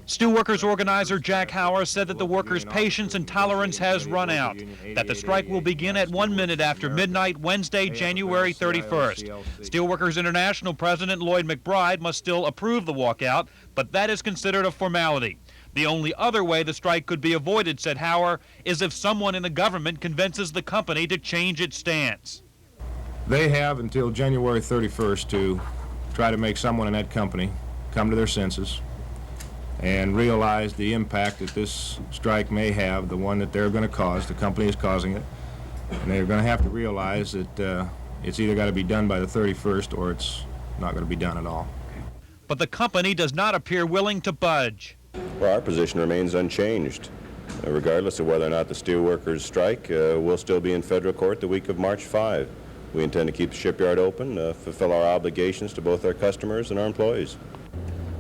Steelworkers organizer Jack Hauer said that the workers' patience and tolerance has run out, that the strike will begin at 1 minute after midnight, Wednesday, January 31st. Steelworkers International President Lloyd McBride must still approve the walkout, but that is considered a formality. The only other way the strike could be avoided, said Hauer, is if someone in the government convinces the company to change its stance. They have until January 31st to try to make someone in that company come to their senses and realize the impact that this strike may have, the one that they're going to cause, the company is causing it, and they're going to have to realize that it's either got to be done by the 31st or it's not going to be done at all. But the company does not appear willing to budge. Well, our position remains unchanged. Regardless of whether or not the steelworkers strike, we'll still be in federal court the week of March 5. We intend to keep the shipyard open, fulfill our obligations to both our customers and our employees.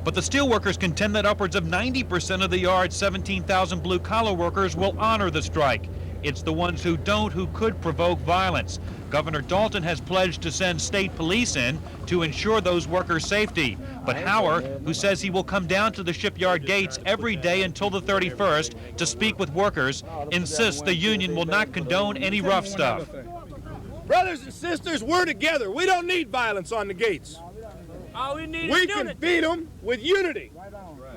But the steelworkers contend that upwards of 90% of the yard's 17,000 blue-collar workers will honor the strike. It's the ones who don't who could provoke violence. Governor Dalton has pledged to send state police in to ensure those workers' safety. But Hauer, who says he will come down to the shipyard gates every day until the 31st to speak with workers, insists the union will not condone any rough stuff. Brothers and sisters, we're together. We don't need violence on the gates. All we need we is can unity. beat them with unity.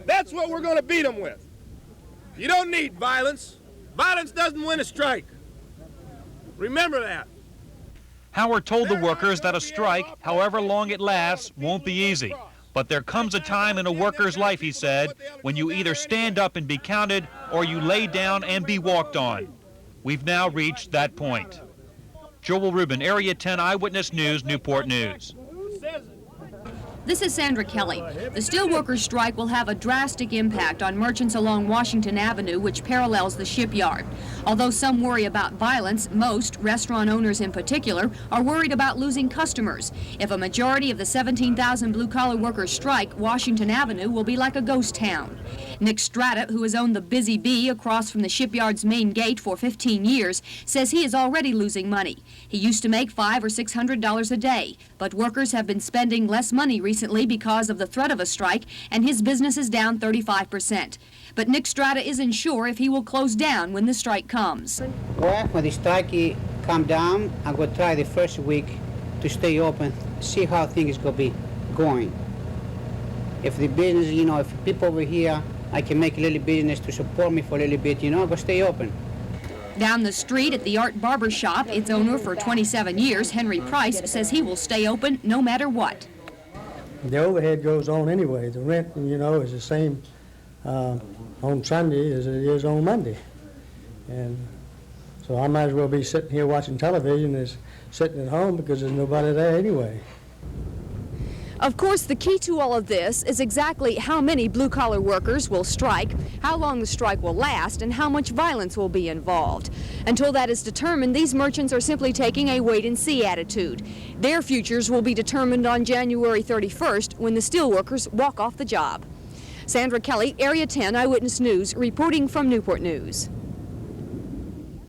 That's what we're going to beat them with. You don't need violence. Violence doesn't win a strike. Remember that. Hauer told the workers that a strike, however long it lasts, won't be easy. But there comes a time in a worker's life, he said, when you either stand up and be counted or you lay down and be walked on. We've now reached that point. Joel Rubin, Area 10 Eyewitness News, Newport News. This is Sandra Kelly. The steelworkers' strike will have a drastic impact on merchants along Washington Avenue, which parallels the shipyard. Although some worry about violence, most, restaurant owners in particular, are worried about losing customers. If a majority of the 17,000 blue-collar workers strike, Washington Avenue will be like a ghost town. Nick Strata, who has owned the Busy Bee across from the shipyard's main gate for 15 years, says he is already losing money. He used to make $500 or $600 a day, but workers have been spending less money recently because of the threat of a strike, and his business is down 35%. But Nick Strata isn't sure if he will close down when the strike comes. Well, when the strike comes down, I'm going to try the first week to stay open, see how things going to be going. If the business, if people over here, I can make a little business to support me for a little bit, I'm going to stay open. Down the street at the Art Barber Shop, its owner for 27 years, Henry Price, says he will stay open no matter what. The overhead goes on anyway. The rent, is the same on Sunday as it is on Monday. And so I might as well be sitting here watching television as sitting at home because there's nobody there anyway. Of course, the key to all of this is exactly how many blue-collar workers will strike, how long the strike will last, and how much violence will be involved. Until that is determined, these merchants are simply taking a wait-and-see attitude. Their futures will be determined on January 31st when the steelworkers walk off the job. Sandra Kelly, Area 10 Eyewitness News, reporting from Newport News.